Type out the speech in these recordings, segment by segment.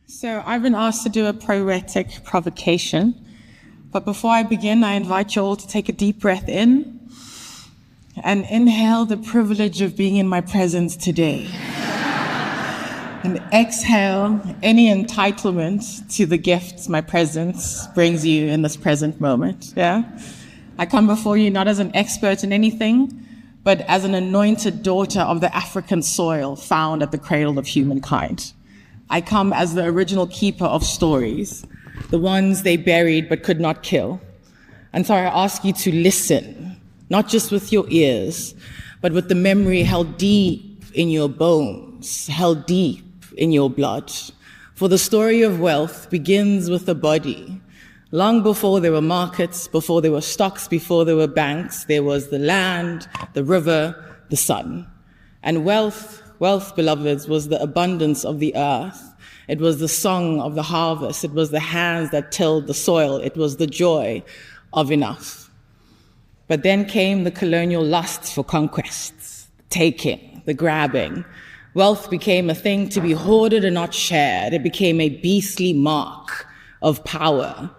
So I've been asked to do a poetic provocation, but before I begin, I invite you all to take a deep breath in and inhale the privilege of being in my presence today. And exhale any entitlement to the gifts my presence brings you in this present moment, yeah? I come before you not as an expert in anything, but as an anointed daughter of the African soil found at the cradle of humankind. I come as the original keeper of stories, the ones they buried but could not kill. And so I ask you to listen, not just with your ears, but with the memory held deep in your bones, held deep in your blood. For the story of wealth begins with the body. Long before there were markets, before there were stocks, before there were banks, there was the land, the river, the sun. And wealth, beloveds, was the abundance of the earth. It was the song of the harvest. It was the hands that tilled the soil. It was the joy of enough. But then came the colonial lust for conquests, the taking, the grabbing. Wealth became a thing to be hoarded and not shared. It became a beastly mark of power,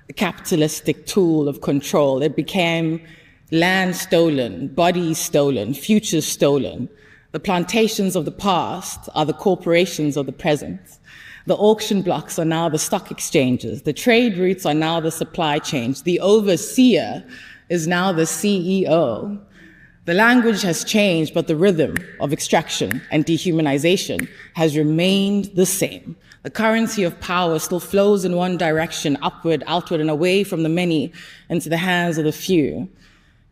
a capitalistic tool of control. It became land stolen, bodies stolen, futures stolen. The plantations of the past are the corporations of the present. The auction blocks are now the stock exchanges. The trade routes are now the supply chains. The overseer is now the CEO. The language has changed, but the rhythm of extraction and dehumanization has remained the same. The currency of power still flows in one direction, upward, outward, and away from the many into the hands of the few.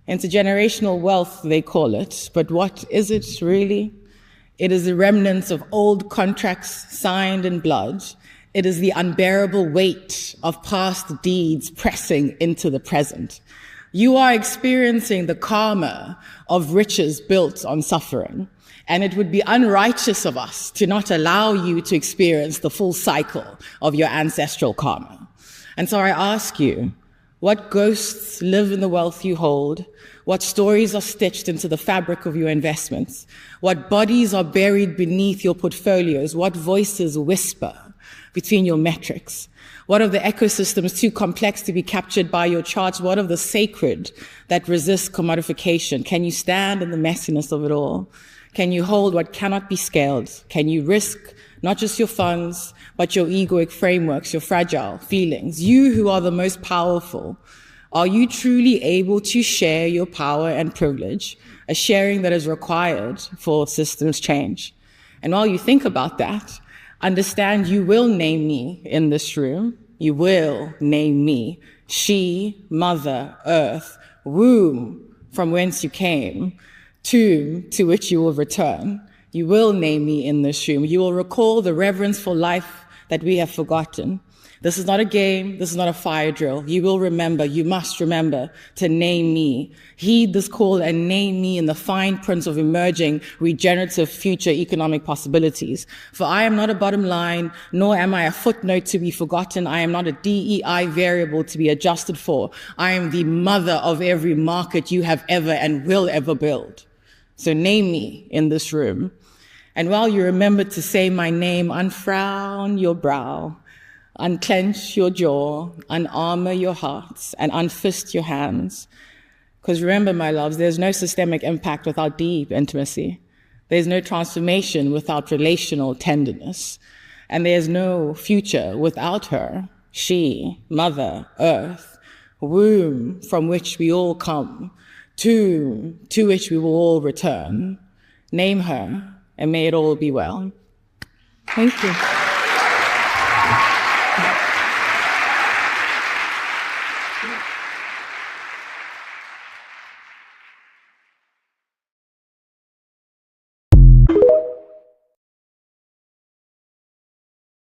Intergenerational wealth, they call it, but what is it really? It is the remnants of old contracts signed in blood. It is the unbearable weight of past deeds pressing into the present. You are experiencing the karma of riches built on suffering, and it would be unrighteous of us to not allow you to experience the full cycle of your ancestral karma. And so I ask you, what ghosts live in the wealth you hold? What stories are stitched into the fabric of your investments? What bodies are buried beneath your portfolios? What voices whisper between your metrics? What of the ecosystems too complex to be captured by your charts? What of the sacred that resists commodification? Can you stand in the messiness of it all? Can you hold what cannot be scaled? Can you risk not just your funds, but your egoic frameworks, your fragile feelings? You who are the most powerful, are you truly able to share your power and privilege, a sharing that is required for systems change? And while you think about that, understand you will name me in this room. You will name me she, mother, earth, womb from whence you came, tomb to which you will return. You will name me in this room. You will recall the reverence for life that we have forgotten. This is not a game. This is not a fire drill. You will remember, you must remember to name me. Heed this call and name me in the fine print of emerging, regenerative future economic possibilities. For I am not a bottom line, nor am I a footnote to be forgotten. I am not a DEI variable to be adjusted for. I am the mother of every market you have ever and will ever build. So name me in this room. And while you remember to say my name, unfrown your brow, unclench your jaw, unarmor your hearts, and unfist your hands. Because remember, my loves, there's no systemic impact without deep intimacy. There's no transformation without relational tenderness. And there's no future without her. She, mother, earth, womb from which we all come, tomb to which we will all return. Name her, and may it all be well. Thank you.